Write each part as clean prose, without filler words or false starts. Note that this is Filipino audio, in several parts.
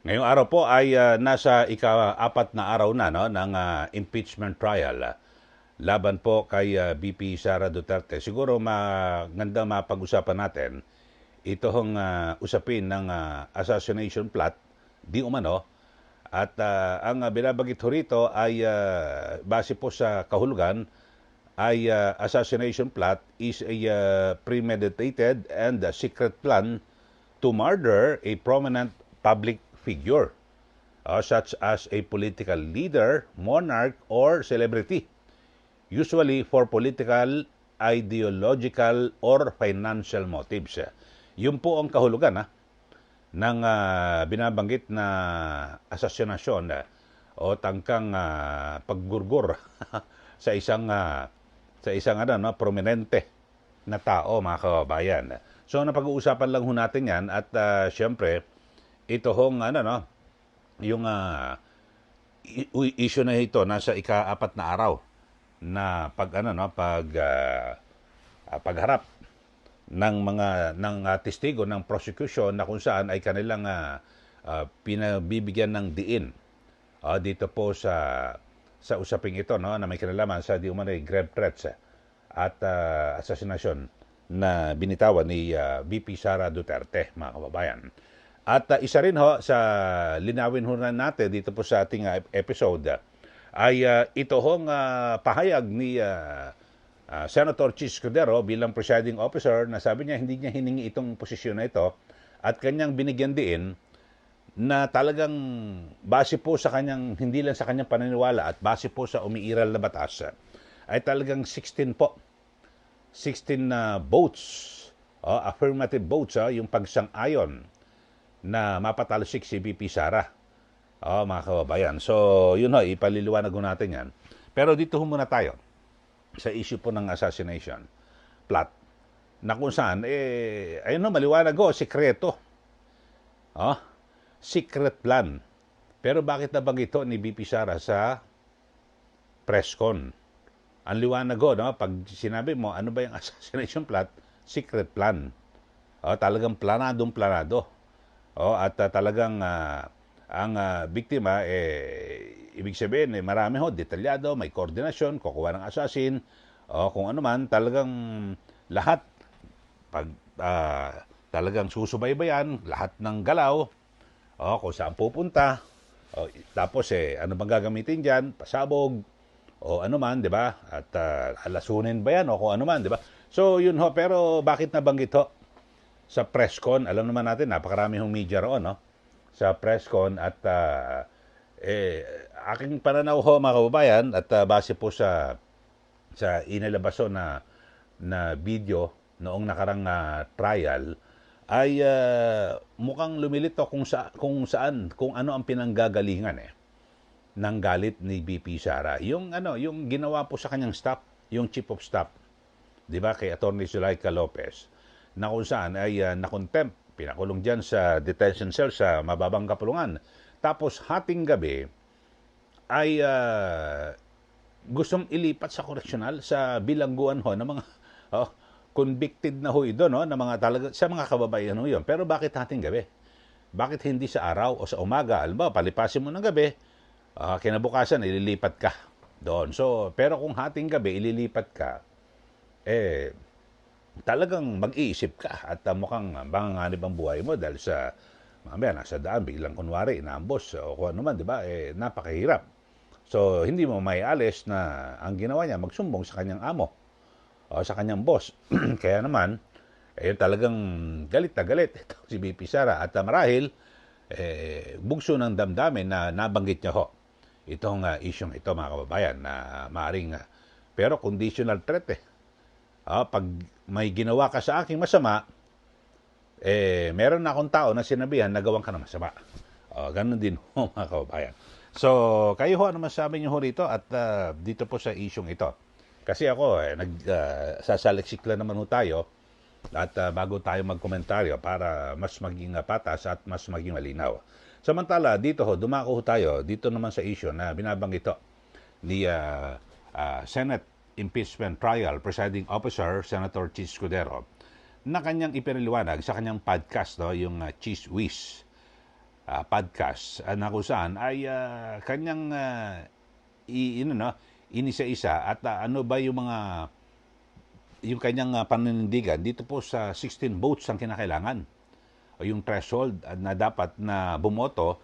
Ngayong araw po ay nasa ika-4 na araw na no, ng impeachment trial laban po kay VP Sara Duterte. Siguro maganda mapag-usapan natin itong usapin ng assassination plot di umano at ang binabagit ho rito ay base po sa kahulugan ay assassination plot is a premeditated and secret plan to murder a prominent public figure, such as a political leader, monarch, or celebrity, usually for political, ideological, or financial motives. Yun po ang kahulugan ng binabanggit na asasinasyon o tangkang paggurgur sa isang prominente na tao, mga kababayan. So napag-uusapan lang ho natin 'yan at syempre ito hong yung issue na ito nasa ika-4 na araw na pagharap ng testigo ng prosecution na kung saan ay kanilang pinabibigyan ng diin dito po sa usaping ito na may kinalaman sa di umano'y grave threats at asasinasyon na binitawan ni VP Sara Duterte, mga kababayan. At isa rin ho sa linawin ho na natin dito po sa ating episode ay ito hong pahayag ni Senator Chis Escudero bilang presiding officer na sabi niya hindi niya hiningi itong posisyon na ito at kanyang binigyan din na talagang base po sa kanyang, hindi lang sa kanyang paniniwala at base po sa umiiral na batas ay talagang 16 po. 16 votes, affirmative votes, yung pagsang-ayon na mapatalsik si VP Sara. Mga kababayan. So, yun ho, ipaliliwanag ho natin yan. Pero dito ho muna tayo sa issue po ng assassination plot na kung saan, ayun ho, maliwanag ho, sikreto. Secret plan. Pero bakit nabanggit ito ni VP Sara sa presscon? Ang liwanag ho, pag sinabi mo, ano ba yung assassination plot? Secret plan. Talagang planadong-planado. At talagang ang biktima, ibig sabihin, marami ho, detalyado, may koordinasyon, kukuha ng assassin, kung ano man, talagang lahat, pag talagang susubaybayan, lahat ng galaw, kung saan pupunta, tapos ano bang gagamitin dyan, pasabog, o ano man, di ba? At alasunin ba yan o kung ano man, di ba? So, yun ho. Pero bakit nabanggit ho sa presscon? Alam naman natin, napakarami hong media roon, no? Sa presscon at aking pananaw ho, mga kababayan, at base po sa inilabas ho na video noong nakarang trial, ay mukhang lumilito kung ano ang pinanggagalingan ng galit ni VP Sara. Yung ginawa po sa kanyang staff, yung chief of staff, 'di ba, kay Attorney Zulaika Lopez, na kung saan ay na-contempt, pinakulong diyan sa detention cell sa mababang kapulungan. Tapos hating gabi ay gustong ilipat sa correctional sa bilangguan ho ng mga convicted na ho ito, no, na mga talaga sa mga kababayan ho 'yon. Pero bakit hating gabi? Bakit hindi sa araw o sa umaga? Alam mo, palipasin mo ng gabi, kinabukasan ililipat ka doon. So, pero kung hating gabi ililipat ka, talagang mag-iisip ka at mukhang manganganib ang buhay mo dahil sa mamaya nasa daan biglang kunwari inaambos o kung ano man, di ba? Napakahirap. So, hindi mo maialis na ang ginawa niya magsumbong sa kanyang amo o sa kanyang boss. Kaya naman, talagang galit na galit ito si VP Sara at marahil bugso ng damdamin na nabanggit niya ho itong isyong ito, mga kababayan, na maaring pero conditional threat pag may ginawa ka sa aking masama, meron na akong tao na sinabihan na gawan ka na masama. Ganun din ho, mga kababayan. So, kayo ho, ano masasabi niyo ho rito at dito po sa isyong ito? Kasi ako, sasaliksik lang naman ho tayo at bago tayo magkomentaryo para mas maging patas at mas maging malinaw. Samantala, dito ho, dumako ho tayo dito naman sa issue na binabanggit ni Senate Impeachment Trial Presiding Officer Senator Chis Escudero na kanyang ipinaliwanag sa kanyang podcast, yung Cheese Whiz. podcast na kung saan ay kanyang inisa-isa at ano ba yung kanyang paninindigan dito po sa 16 votes ang kinakailangan o yung threshold na dapat na bumoto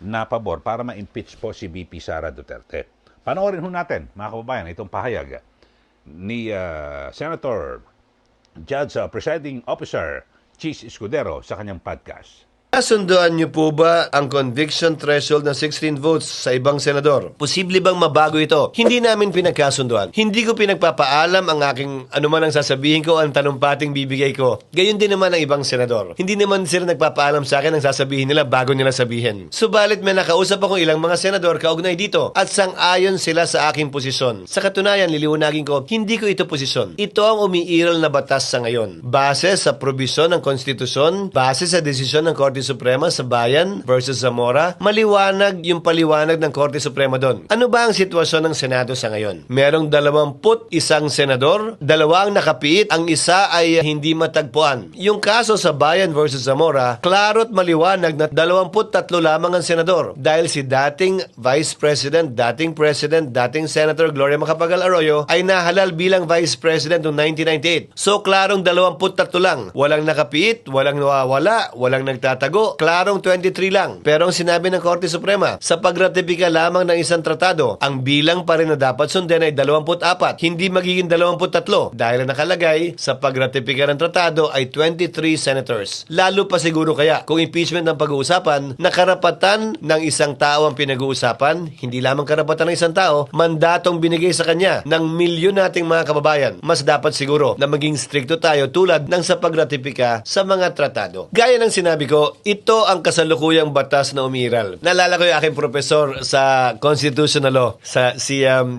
na pabor para ma-impeach po si VP Sara Duterte. Panoorin ho natin, mga kababayan, itong pahayag ni Senator Judge Presiding Officer Chis Escudero sa kanyang podcast. Kasunduan niyo po ba ang conviction threshold ng 16 votes sa ibang senador? Posible bang mabago ito? Hindi namin pinagkasunduan. Hindi ko pinagpapaalam ang aking anuman ang sasabihin ko, ang talumpating bibigay ko. Gayon din naman ang ibang senador. Hindi naman sila nagpapaalam sa akin ang sasabihin nila bago nila sabihin. Subalit may nakausap akong ilang mga senador kaugnay dito at sang-ayon sila sa aking posisyon. Sa katunayan, liliwanagin ko, hindi ko ito posisyon. Ito ang umiiral na batas sa ngayon. Base sa probisyon ng konstitusyon, base sa desisyon ng Korte Suprema sa Bayan versus Zamora, maliwanag yung paliwanag ng Korte Suprema doon. Ano ba ang sitwasyon ng Senado sa ngayon? Merong 21 senador, 2 ang nakapiit, ang isa ay hindi matagpuan. Yung kaso sa Bayan versus Zamora, klaro't maliwanag na 23 lamang ang senador dahil si dating Vice President, dating President, dating Senator Gloria Macapagal Arroyo ay nahalal bilang Vice President noong 1998. So klarong 23 lang. Walang nakapiit, walang nawawala, walang nagtatago, klarong 23 lang. Pero ang sinabi ng Korte Suprema, sa pagratipika lamang ng isang tratado, ang bilang pa rin na dapat sundin ay 24, hindi magiging 23 dahil ang nakalagay sa pagratipika ng tratado ay 23 senators. Lalo pa siguro kaya kung impeachment ang pag-uusapan, na karapatan ng isang tao ang pinag-uusapan, hindi lamang karapatan ng isang tao, mandatong binigay sa kanya ng milyon nating mga kababayan. Mas dapat siguro na maging stricto tayo tulad ng sa pagratipika sa mga tratado. Gaya ng sinabi ko, ito ang kasalukuyang batas na umiral. Naalala ko yung aking professor sa Constitutional Law,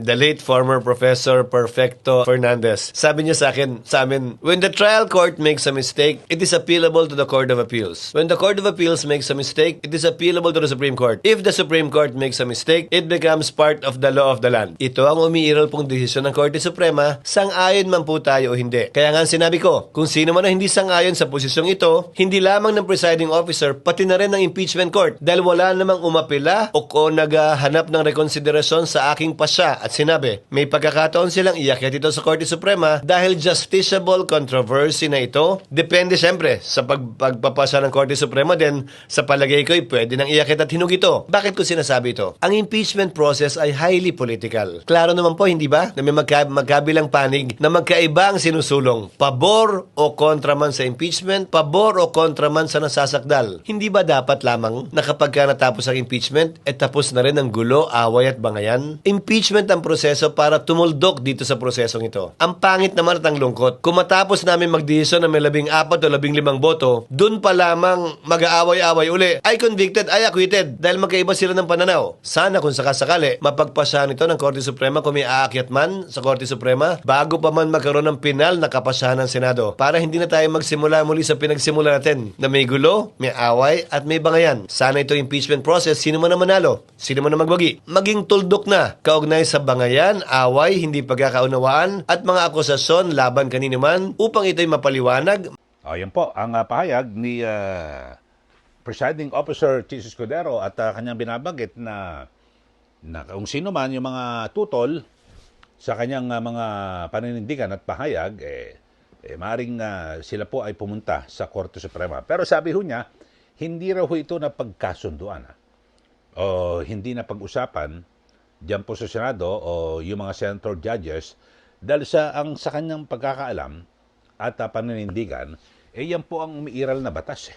the late former Professor Perfecto Fernandez. Sabi niya sa amin, when the trial court makes a mistake, it is appealable to the Court of Appeals. When the Court of Appeals makes a mistake, it is appealable to the Supreme Court. If the Supreme Court makes a mistake, it becomes part of the law of the land. Ito ang umiiral pong desisyon ng Korte Suprema, sang-ayon man po tayo o hindi. Kaya nga sinabi ko, kung sino man ang hindi sang-ayon sa posisyong ito, hindi lamang ng presiding officer, pati na rin ng impeachment court dahil wala namang umapila o naghahanap ng rekonsiderasyon sa aking pasya at sinabi, may pagkakataon silang iakyat ito sa Korte Suprema dahil justiciable controversy na ito. Depende siyempre sa pagpapasa ng Korte Suprema din, sa palagay ko pwede nang iakyat at hinug ito. Bakit ko sinasabi ito? Ang impeachment process ay highly political. Klaro naman po, hindi ba? Na may magkabilang panig na magkaiba ang sinusulong. Pabor o kontra man sa impeachment, pabor o kontra man sa nasasakdal. Hindi ba dapat lamang na kapag natapos ang impeachment, tapos na rin ang gulo, away at bangayan? Impeachment ang proseso para tumuldok dito sa prosesong ito. Ang pangit naman at ang lungkot, kung matapos namin magdesisyon na may 14 o 15 boto, dun pa lamang mag-aaway-away uli, ay convicted, ay acquitted, dahil magkaiba sila ng pananaw. Sana kung sakasakali, mapagpasahan ito ng Korte Suprema kung may aakyat man sa Korte Suprema, bago pa man magkaroon ng pinal na kapasahan ng Senado, para hindi na tayo magsimula muli sa pinagsimula natin, na may gulo, may away, at may bangayan. Sana ito impeachment process, sino man ang manalo, sino man ang magwagi, maging tuldok na kaugnay sa bangayan, away, hindi pagkakaunawaan, at mga akusasyon laban kanino man upang ito'y mapaliwanag. Yan po ang pahayag ni Presiding Officer Chis Escudero at kanyang binabanggit na kung sino man yung mga tutol sa kanyang mga paninindigan at pahayag, maaaring sila po ay pumunta sa Korte Suprema. Pero sabi ho niya, hindi raw ho ito na pagkasunduan o hindi na pag-usapan diyan po sa Senado o yung mga senator judges dahil sa kanyang pagkakaalam at paninindigan, yan po ang umiiral na batas.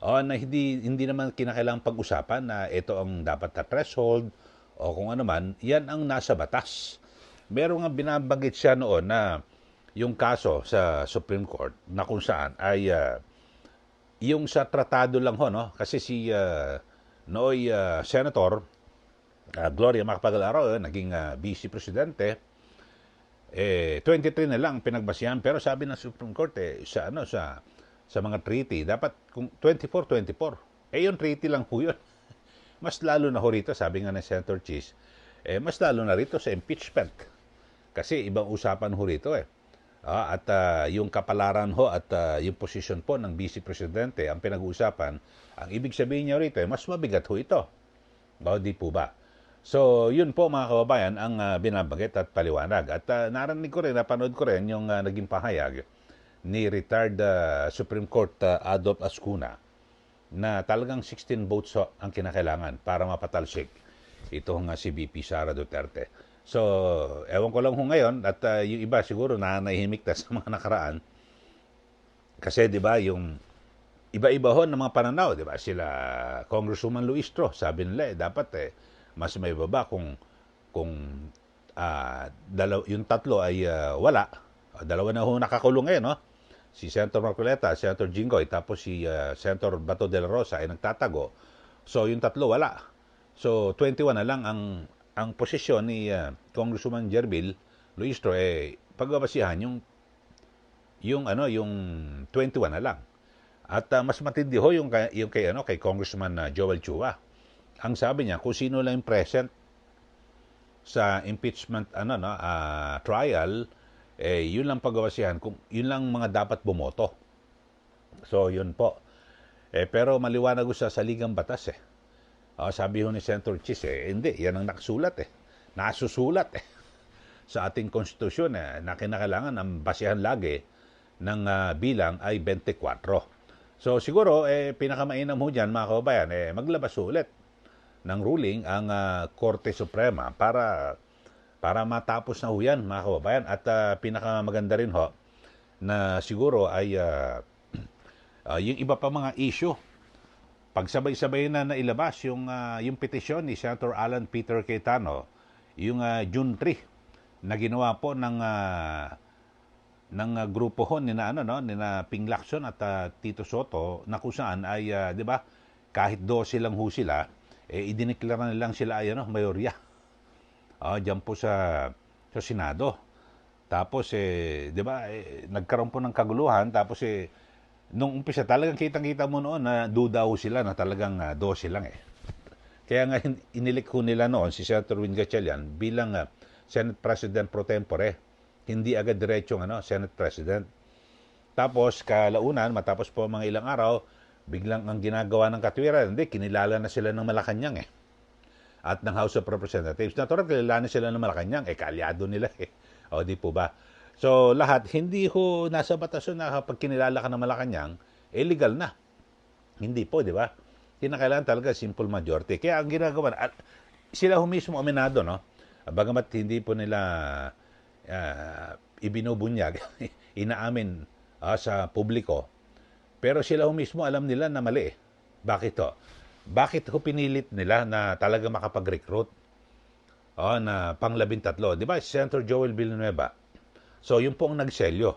Na hindi naman kinakailangang pag-usapan na ito ang dapat na threshold o kung ano man, yan ang nasa batas. Meron nga binabanggit siya noon na yung kaso sa Supreme Court na kung saan ay yung sa tratado lang ho, no? Kasi si nooy Senator Gloria Macapagal Arroyo, naging vice presidente, 23 na lang pinagbasihan, pero sabi ng Supreme Court sa mga treaty dapat kung 24. Yung treaty lang po yun. Mas lalo na ho rito, sabi nga ng Senator Chis, mas lalo na rito sa impeachment. Kasi ibang usapan ho rito At yung kapalaran ho at yung posisyon po ng Vice Presidente ang pinag-uusapan, ang ibig sabihin niya rito, mas mabigat ho ito. Di po ba? So, yun po mga kababayan ang binabanggit at paliwanag. At narinig ko rin, napanood ko rin yung naging pahayag ni retired Supreme Court Adolf Ascuna na talagang 16 votes ho ang kinakailangan para mapatalsik itong si VP Sara Duterte. So, ewan ko lang ho ngayon at yung iba siguro na nahihimik na sa mga nakaraan kasi 'di ba yung iba-iba ho ng mga pananaw, 'di ba? Sila Congresswoman Luistro, sabi nila dapat mas may baba kung yung tatlo ay wala. Dalawa na ho nakakulong ngayon, no? Si Senator Marcoleta, Senator Jinggoy, tapos si Senator Bato de la Rosa ay nagtatago. So, yung tatlo wala. So, 21 na lang ang posisyon ni Congresswoman Jerbil Luistro pagbabasihan yung 21 na lang. At mas matindi ho yung kay Congressman Joel Chua. Ang sabi niya, kung sino lang yung present sa impeachment trial, yun lang pagbabasihan, kung yun lang mga dapat bumoto. So, yun po. Pero maliwanag sa saligang batas sabi ho ni Senator Chis, hindi, yan ang nakasulat nasusulat sa ating konstitusyon na kinakailangan ang basihan lagi ng bilang ay 24. So siguro pinakamainam ho dyan mga kababayan maglabas ulit ng ruling ang Korte Suprema para matapos na ho yan mga kababayan at pinakamaganda rin ho na siguro ay yung iba pa mga issue pagsabay-sabay na nailabas yung petisyon ni Senator Alan Peter Cayetano, yung June 3 na ginawa po ng grupo ho ni Ping Lacson at Tito Soto na kung saan ay 'di ba kahit 12 lang ho sila idineklara na lang sila ay mayorya. Diyan po sa Senado. Tapos 'di ba nagkaroon po ng kaguluhan tapos nung umpisa talagang kitang-kita mo noon na duda ho sila na talagang 12 lang Kaya nga inilik ho nila noon si Senator Win Gatchalian bilang Senate President pro tempore, hindi agad diretsong Senate President. Tapos kalaunan matapos po mga ilang araw, biglang ang ginagawa ng katwiran, hindi kinilala na sila ng Malacanang at ng House of Representatives. Natural kilala sila ng Malacanang, kaalyado nila di po ba? So, lahat, hindi ho nasa batas na kapag kinilala ka ng Malacanang, legal na. Hindi po, di ba? Kinakailangan talaga simple majority. Kaya ang ginagawa, sila ho mismo aminado, no? Bagamat hindi po nila ibinubunyag, inaamin sa publiko, pero sila ho mismo alam nila na mali Bakit to? Bakit ho pinilit nila na talaga makapag-recruit na pang-13? Di ba, Senator Joel Villanueva? So, yun po ang nagselyo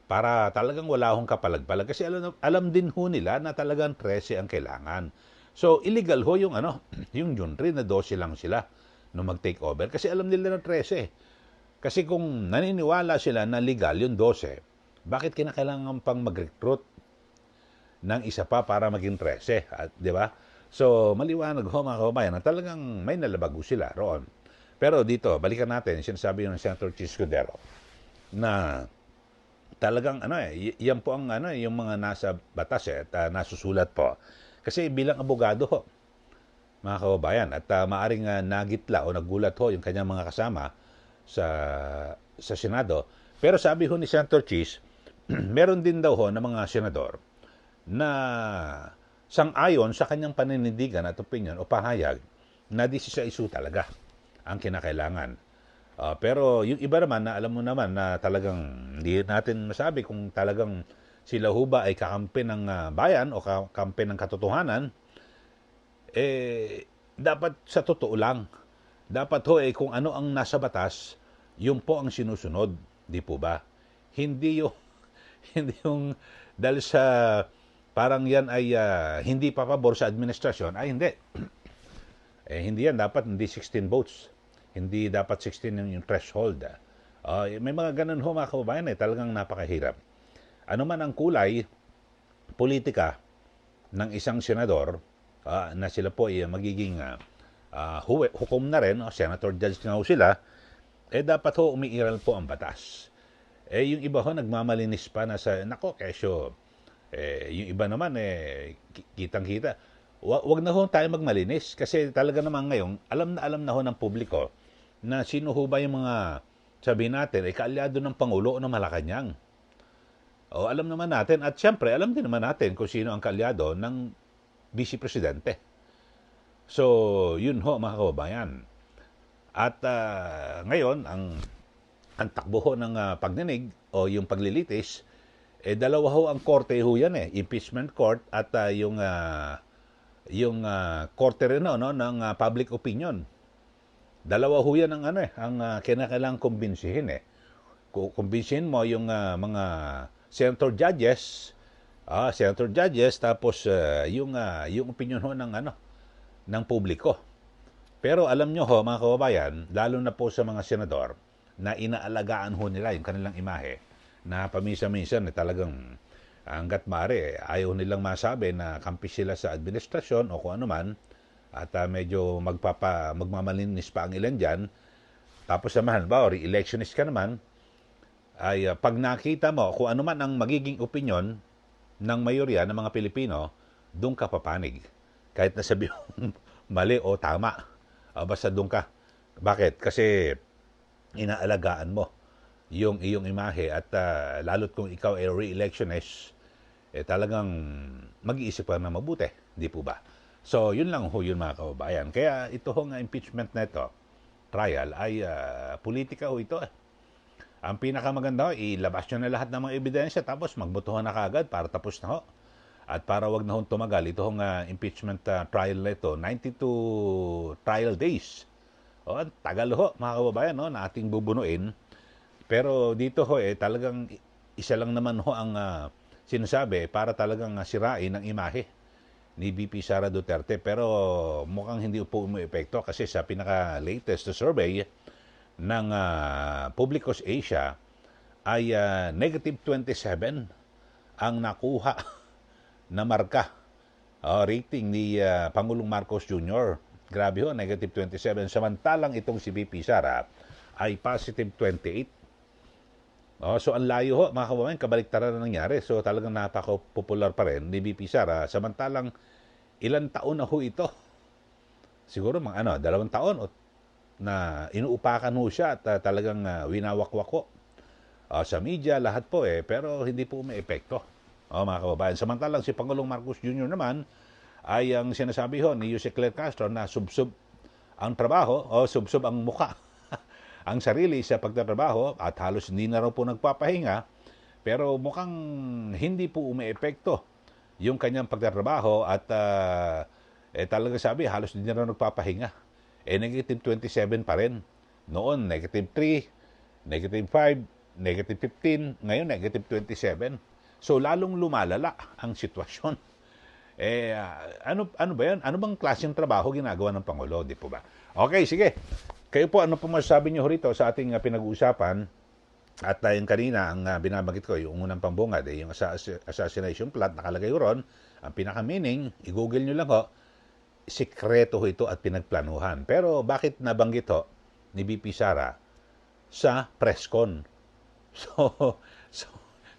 para talagang wala hong kapalag-palag. Kasi alam din ho nila na talagang 13 ang kailangan. So, illegal ho yung, yung Junri na 12 lang sila nung mag-take over. Kasi alam nila na 13. Kasi kung naniniwala sila na legal yung 12, bakit kinakailangan pang mag-recruit ng isa pa para maging 13? Di ba? So, maliwanag ho mga kababayan na talagang may nalabago sila roon. Pero dito, balikan natin, sinasabi ng Senator Chis Escudero na talagang yan po ang yung mga nasa batas at nasusulat po. Kasi bilang abogado ho, mga kababayan, at maaring nagitla o nagulat ho yung kanyang mga kasama sa Senado. Pero sabi ho ni Senator Chis, meron din daw ho ng mga senador na sang-ayon sa kanyang paninindigan at opinion o pahayag na 16 talaga ang kinakailangan. Pero yung iba naman na alam mo naman na talagang hindi natin masabi kung talagang sila ho ba ay kakampi ng bayan o kakampi ng katotohanan, dapat sa totoo lang. Dapat ho kung ano ang nasa batas, yun po ang sinusunod. Di po ba? Hindi yung dahil sa parang yan ay hindi papabor sa administrasyon, ay hindi. Hindi yan. Dapat hindi 16 votes. Hindi dapat 16 yung threshold. May mga ganun ho mga kababayan talagang napakahirap. Ano man ang kulay, politika ng isang senador na sila po ay magiging hukom na rin, senator judge na ho sila, dapat ho umiiral po ang batas. Yung iba ho, nagmamalinis pa na sa, nako, kesyo, yung iba naman, kitang-kita. Wag na ho tayo magmalinis kasi talaga naman ngayon, alam na ho ng publiko na sino ho ba yung mga, sabihin natin, kaalyado ng Pangulo o ng Malacanang. O, alam naman natin, at syempre, alam din naman natin kung sino ang kaalyado ng Vice Presidente. So, yun ho, mga kababayan. At ngayon, ang takbo ho ng pagninig o yung paglilitis, dalawa ho ang korte ho yan impeachment court at yung korte rin no, ng public opinion. Dalawa ho yan ang kinakailangang kumbinsihin Kumbinsihin mo yung mga senator judges tapos yung opinion ho ng publiko. Pero alam nyo ho, mga kababayan, lalo na po sa mga senador, na inaalagaan ho nila yung kanilang imahe, na paminsan-minsan talagang hanggat maaari, ayaw nilang masabi na kampi sila sa administrasyon o kung ano man, at medyo magmamalinis pa ang ilan dyan. Tapos naman, re-electionist ka naman, ay pag nakita mo kung ano man ang magiging opinyon ng mayorya ng mga Pilipino, doon ka papanig. Kahit nasabi mali o tama, basta doon ka. Bakit? Kasi inaalagaan mo yung iyong imahe at lalo't kung ikaw ay re-electionist, talagang mag-iisip ka na mabuti. Di po ba? So, yun lang ho yun mga kababayan. Kaya ito hong impeachment na ito, trial, ay politika ho ito. Ang pinakamaganda ho, ilabas nyo na lahat ng mga ebidensya tapos magbotohan na kagad para tapos na ho. At para wag na hong tumagal, ito hong impeachment trial na ito, 92 trial days. O, tagal ho, mga kababayan, no, na ating bubunuin. Pero dito ho, talagang isa lang naman ho ang sinasabi para talagang sirain ang imahe ni VP Sara Duterte. Pero mukhang hindi po umu-epekto kasi sa pinaka-latest survey ng Publicos Asia ay negative 27 ang nakuha na marka rating ni Pangulong Marcos Jr. Grabe ho, negative 27. Samantalang itong si VP Sara ay positive 28. So ang layo ho, mga kababayan, kabaliktaran na nangyari. So talagang napaka-popular pa rin ni VP Sara. Samantalang ilang taon na ho ito. Siguro mga 2 taon na inuupakan ho siya at talagang winawakwak ho sa media, lahat po pero hindi po may epekto. Mga kababayan. Samantalang si Pangulong Marcos Jr. naman ay ang sinasabi ho ni Jose Claire Castro na subsub ang trabaho o subsub ang mukha ang sarili sa pagtatrabaho at halos hindi na raw po nagpapahinga, pero mukhang hindi po umeepekto yung kanyang pagtatrabaho at talaga sabi halos hindi na raw nagpapahinga. Negative 27 pa rin. Noon negative 3, negative 5, negative 15, ngayon negative 27. So lalong lumalala ang sitwasyon. Ano ba yan? Ano bang klaseng trabaho ginagawa ng Pangulo? Di po ba? Okay, sige. Kayo po, ano po masasabi nyo rito sa ating pinag-uusapan? At yung kanina, ang binabanggit ko, yung unang pambungad, yung assassination plot, nakalagay ko ron, ang pinaka-meaning, i-google nyo lang ho, sikreto ho ito at pinagplanuhan. Pero bakit nabanggit ho ni VP Sara sa presscon?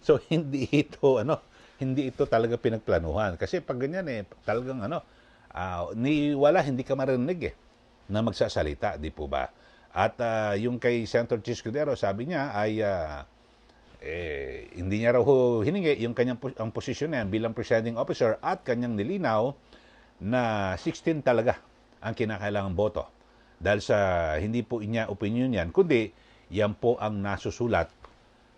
So hindi ito talaga pinagplanuhan. Kasi pag ganyan talagang hindi ka marinig na magsasalita, di po ba? At yung kay Senator Chis Escudero, sabi niya ay hindi niya raw hiningi yung kanyang ang posisyon niya bilang presiding officer at kanyang nilinaw na 16 talaga ang kinakailangang boto. Dahil sa hindi po niya opinion yan, kundi yan po ang nasusulat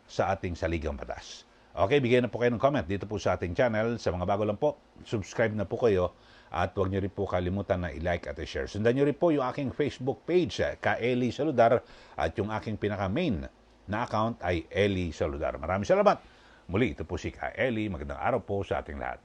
sa ating saligang batas. Okay, bigyan na po kayo ng comment dito po sa ating channel. Sa mga bago lang po, subscribe na po kayo at huwag niyo rin po kalimutan na i-like at i-share. Sundan niyo rin po yung aking Facebook page, Ka Eli Saludar, at yung aking pinaka-main na account ay Eli Saludar. Maraming salamat. Muli, ito po si Ka Eli. Magandang araw po sa ating lahat.